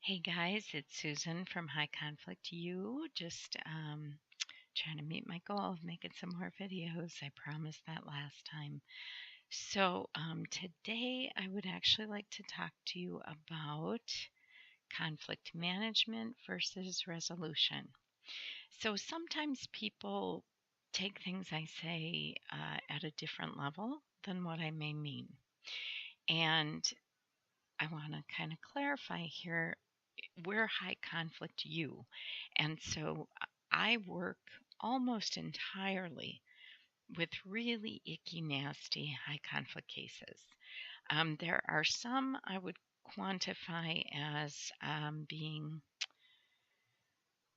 Hey guys, it's Susan from High Conflict U. Just trying to meet my goal of making some more videos. I promised that last time. So today I would actually like to talk to you about conflict management versus resolution. So sometimes people take things I say at a different level than what I may mean. And I want to kind of clarify here, we're High Conflict U. And so I work almost entirely with really icky, nasty high conflict cases. There are some I would quantify as being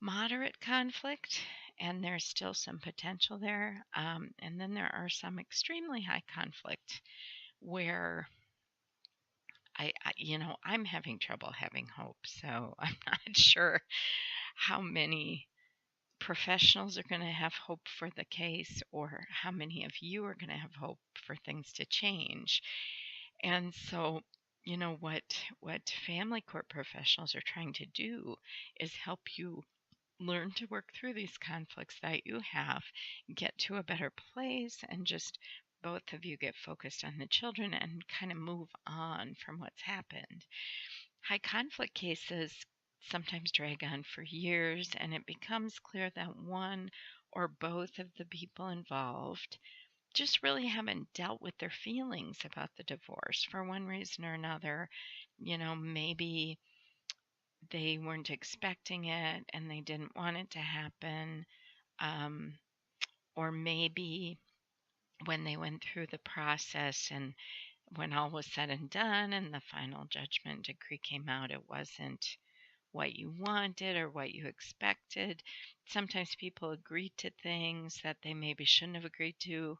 moderate conflict, and there's still some potential there. And then there are some extremely high conflict where I'm having trouble having hope. So I'm not sure how many professionals are going to have hope for the case or how many of you are going to have hope for things to change. And so, what family court professionals are trying to do is help you learn to work through these conflicts that you have, get to a better place, and just both of you get focused on the children and kind of move on from what's happened. High conflict cases sometimes drag on for years, and it becomes clear that one or both of the people involved just really haven't dealt with their feelings about the divorce for one reason or another. Maybe they weren't expecting it and they didn't want it to happen. Um, or maybe when they went through the process and when all was said and done and the final judgment decree came out, it wasn't what you wanted or what you expected. Sometimes people agreed to things that they maybe shouldn't have agreed to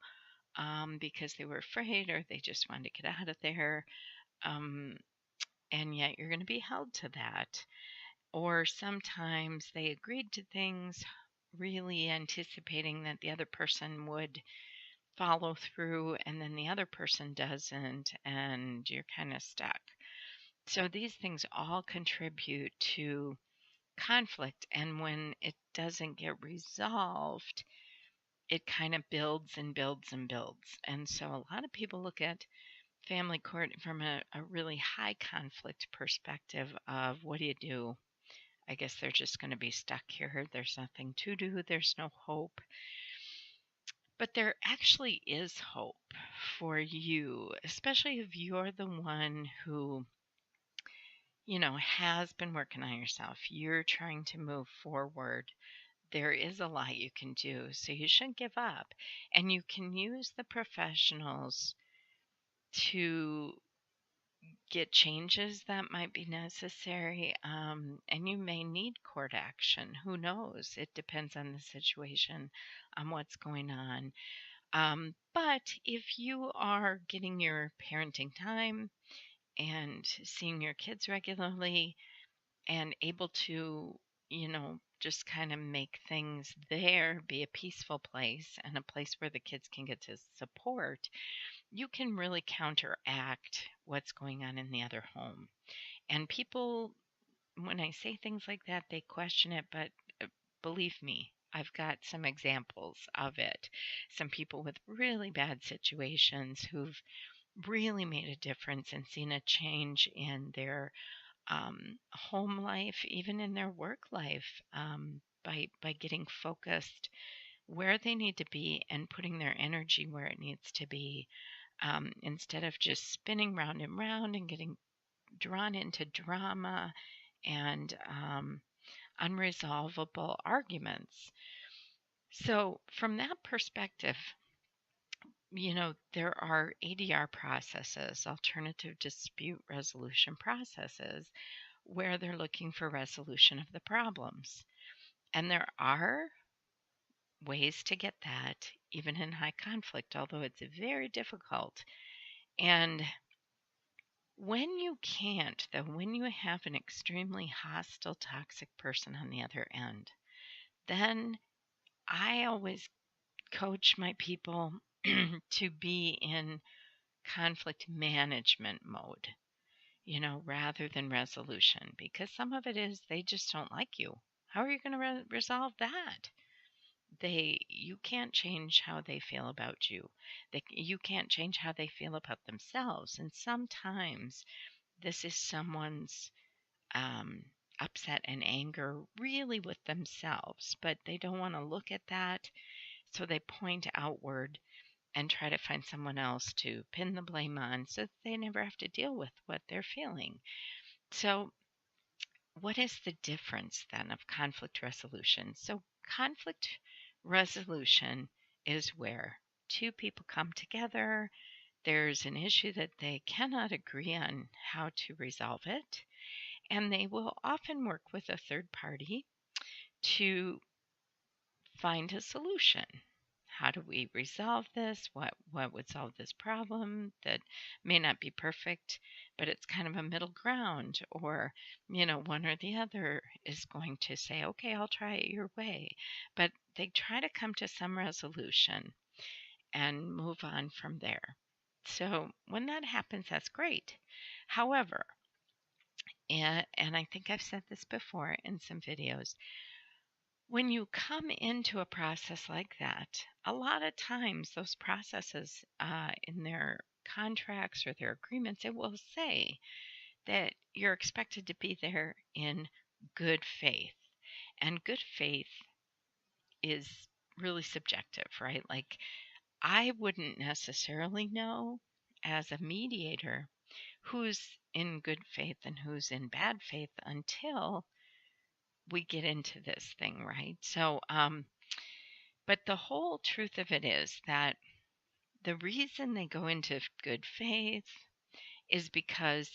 because they were afraid or they just wanted to get out of there. Um, and yet you're going to be held to that. Or sometimes they agreed to things really anticipating that the other person would follow through and then the other person doesn't, and you're kind of stuck. So these things all contribute to conflict, and when it doesn't get resolved, it kind of builds and builds and builds. And so a lot of people look at family court from a really high conflict perspective of what do you do? I guess they're just going to be stuck here. There's nothing to do. There's no hope. But there actually is hope for you, especially if you're the one who has been working on yourself. You're trying to move forward. There is a lot you can do, so you shouldn't give up. And you can use the professionals to get changes that might be necessary. And you may need court action. Who knows? It depends on the situation, on what's going on. But if you are getting your parenting time and seeing your kids regularly and able to, just kind of make things there be a peaceful place and a place where the kids can get to support, you can really counteract what's going on in the other home. And people, when I say things like that, they question it, but believe me, I've got some examples of it. Some people with really bad situations who've really made a difference and seen a change in their home life, even in their work life, by getting focused where they need to be and putting their energy where it needs to be, instead of just spinning round and round and getting drawn into drama and unresolvable arguments. So, from that perspective, there are ADR processes, alternative dispute resolution processes, where they're looking for resolution of the problems. And there are ways to get that even in high conflict, although it's very difficult. And when you can't, though, when you have an extremely hostile, toxic person on the other end, then I always coach my people to be in conflict management mode. rather than resolution, because some of it is they just don't like you. How are you going to resolve that? You can't change how they feel about you. You can't change how they feel about themselves. And sometimes this is someone's um, upset and anger really with themselves, but they don't want to look at that. So they point outward and try to find someone else to pin the blame on so that they never have to deal with what they're feeling. So, what is the difference then of conflict resolution? So, conflict resolution is where two people come together. There's an issue that they cannot agree on how to resolve it, and they will often work with a third party to find a solution. How do we resolve this? What would solve this problem that may not be perfect, but it's kind of a middle ground? Or, one or the other is going to say, okay, I'll try it your way. But they try to come to some resolution and move on from there. So when that happens, that's great. However, and I think I've said this before in some videos, when you come into a process like that, a lot of times those processes in their contracts or their agreements, it will say that you're expected to be there in good faith. And good faith is really subjective, right? Like, I wouldn't necessarily know as a mediator who's in good faith and who's in bad faith until we get into this thing, right? So, but the whole truth of it is that the reason they go into good faith is because,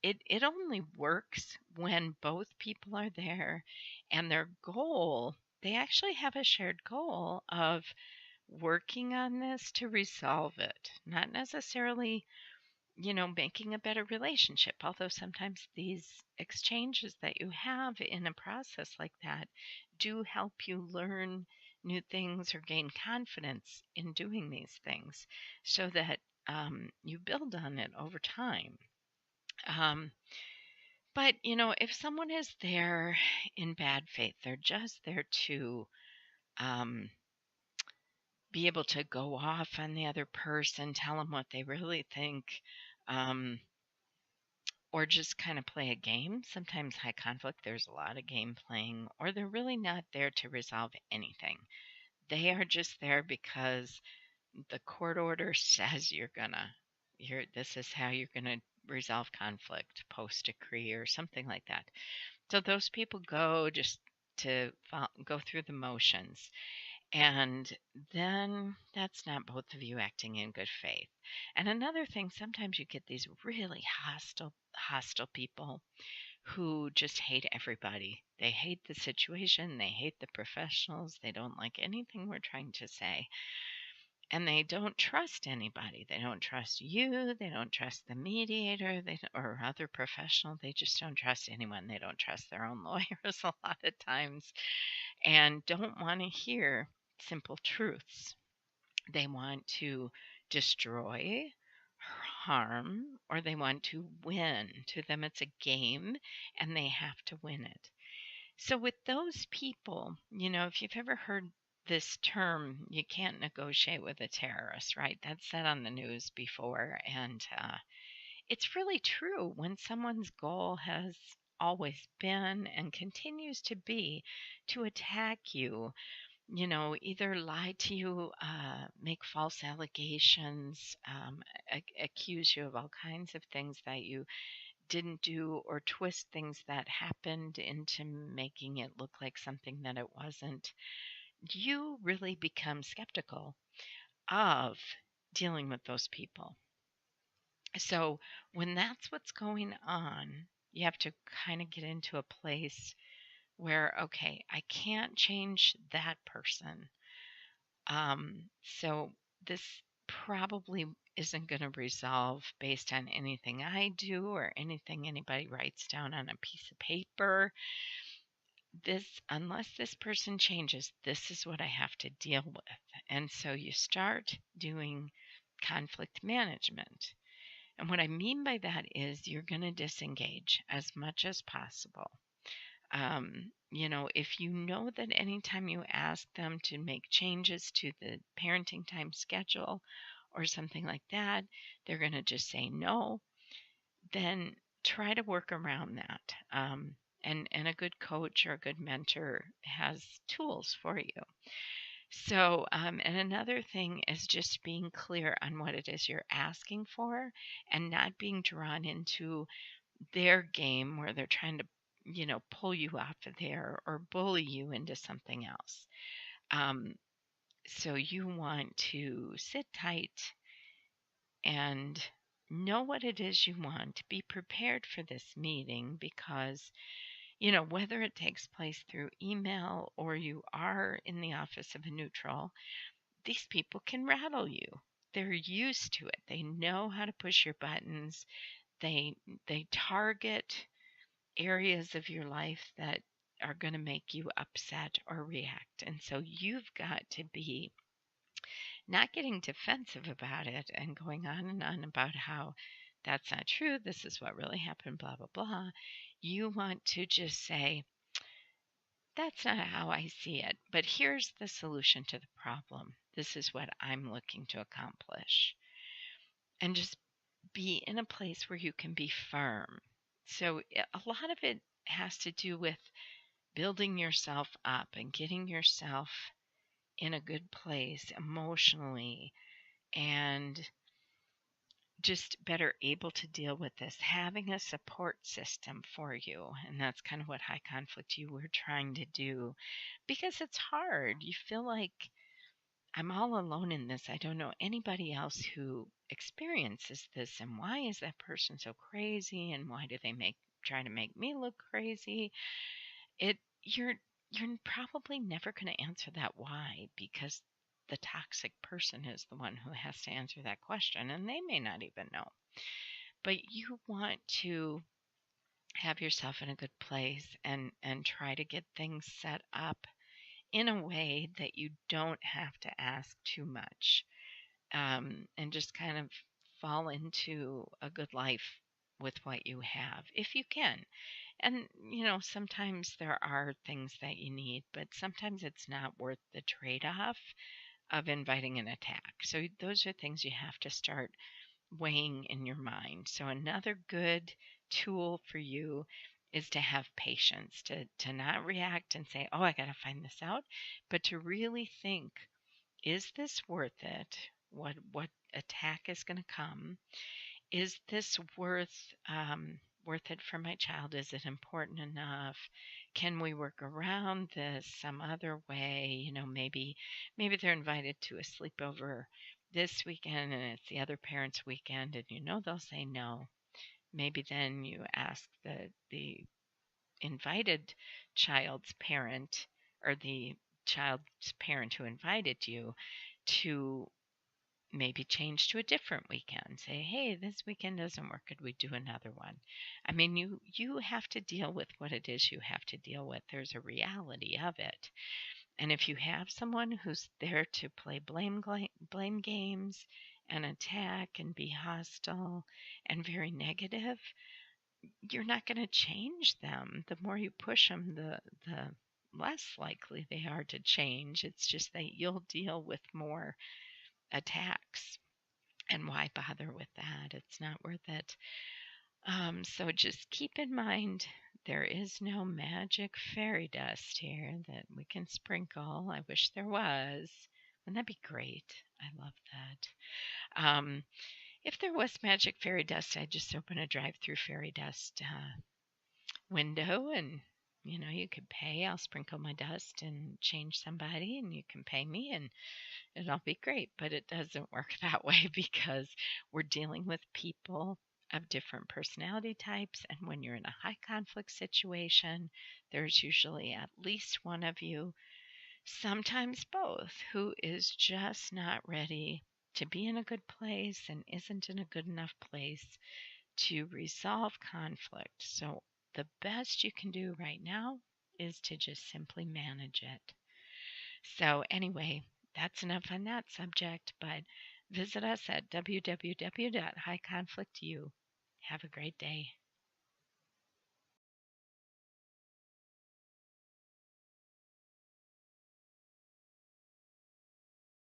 it only works when both people are there and their goal, they actually have a shared goal of working on this to resolve it, not necessarily making a better relationship. Although sometimes these exchanges that you have in a process like that do help you learn new things or gain confidence in doing these things so that you build on it over time. Um, but, if someone is there in bad faith, they're just there to um, be able to go off on the other person, tell them what they really think. Um, or just kind of play a game. Sometimes high conflict, there's a lot of game playing, or they're really not there to resolve anything. They are just there because the court order says this is how you're gonna resolve conflict, post decree or something like that. So those people go just to go through the motions. And then that's not both of you acting in good faith. And another thing, sometimes you get these really hostile people who just hate everybody. They hate the situation, they hate the professionals, they don't like anything we're trying to say. And they don't trust anybody. They don't trust you, they don't trust the mediator, or other professional. They just don't trust anyone. They don't trust their own lawyers a lot of times and don't want to hear simple truths. They want to destroy, harm, or they want to win. To them, it's a game and they have to win it. So, with those people, if you've ever heard this term, you can't negotiate with a terrorist, right? That's said on the news before. And it's really true when someone's goal has always been and continues to be to attack you, either lie to you, make false allegations, accuse you of all kinds of things that you didn't do, or twist things that happened into making it look like something that it wasn't, you really become skeptical of dealing with those people. So when that's what's going on, you have to kind of get into a place where, okay, I can't change that person. So this probably isn't going to resolve based on anything I do or anything anybody writes down on a piece of paper. Unless this person changes, this is what I have to deal with. And so you start doing conflict management. And what I mean by that is you're going to disengage as much as possible. If you know that anytime you ask them to make changes to the parenting time schedule or something like that, they're going to just say no, then try to work around that. And a good coach or a good mentor has tools for you. So, and another thing is just being clear on what it is you're asking for and not being drawn into their game where they're trying to, pull you off of there or bully you into something else. So you want to sit tight and know what it is you want. Be prepared for this meeting because, whether it takes place through email or you are in the office of a neutral, these people can rattle you. They're used to it. They know how to push your buttons. They target areas of your life that are going to make you upset or react. And so you've got to be not getting defensive about it and going on and on about how that's not true, this is what really happened, blah, blah, blah. You want to just say, that's not how I see it, but here's the solution to the problem. This is what I'm looking to accomplish. And just be in a place where you can be firm. So a lot of it has to do with building yourself up and getting yourself in a good place emotionally and just better able to deal with this, having a support system for you. And that's kind of what high conflict you were trying to do because it's hard. You feel like I'm all alone in this. I don't know anybody else who experiences this. And why is that person so crazy? And why do they try to make me look crazy? It you're probably never going to answer that why because the toxic person is the one who has to answer that question and they may not even know. But you want to have yourself in a good place and try to get things set up in a way that you don't have to ask too much, and just kind of fall into a good life with what you have if you can. And, sometimes there are things that you need, but sometimes it's not worth the trade off of inviting an attack. So those are things you have to start weighing in your mind. So another good tool for you is to have patience, to not react and say, oh, I got to find this out, but to really think, is this worth it? What attack is going to come? Is this worth it for my child? Is it important enough? Can we work around this some other way? Maybe they're invited to a sleepover this weekend and it's the other parent's weekend and they'll say no. Maybe then you ask the invited child's parent or the child's parent who invited you to maybe change to a different weekend. Say, hey, this weekend doesn't work. Could we do another one? I mean, you have to deal with what it is you have to deal with. There's a reality of it. And if you have someone who's there to play blame games and attack and be hostile and very negative, you're not going to change them. The more you push them, the less likely they are to change. It's just that you'll deal with more attacks. And why bother with that? It's not worth it. So just keep in mind there is no magic fairy dust here that we can sprinkle. I wish there was. Wouldn't that be great? I love that. If there was magic fairy dust, I'd just open a drive-through fairy dust window and you could pay. I'll sprinkle my dust and change somebody and you can pay me and it'll be great. But it doesn't work that way because we're dealing with people of different personality types. And when you're in a high conflict situation, there's usually at least one of you, sometimes both, who is just not ready to be in a good place and isn't in a good enough place to resolve conflict. So the best you can do right now is to just simply manage it. So anyway, that's enough on that subject, but Visit us at www.highconflictu. Have a great day.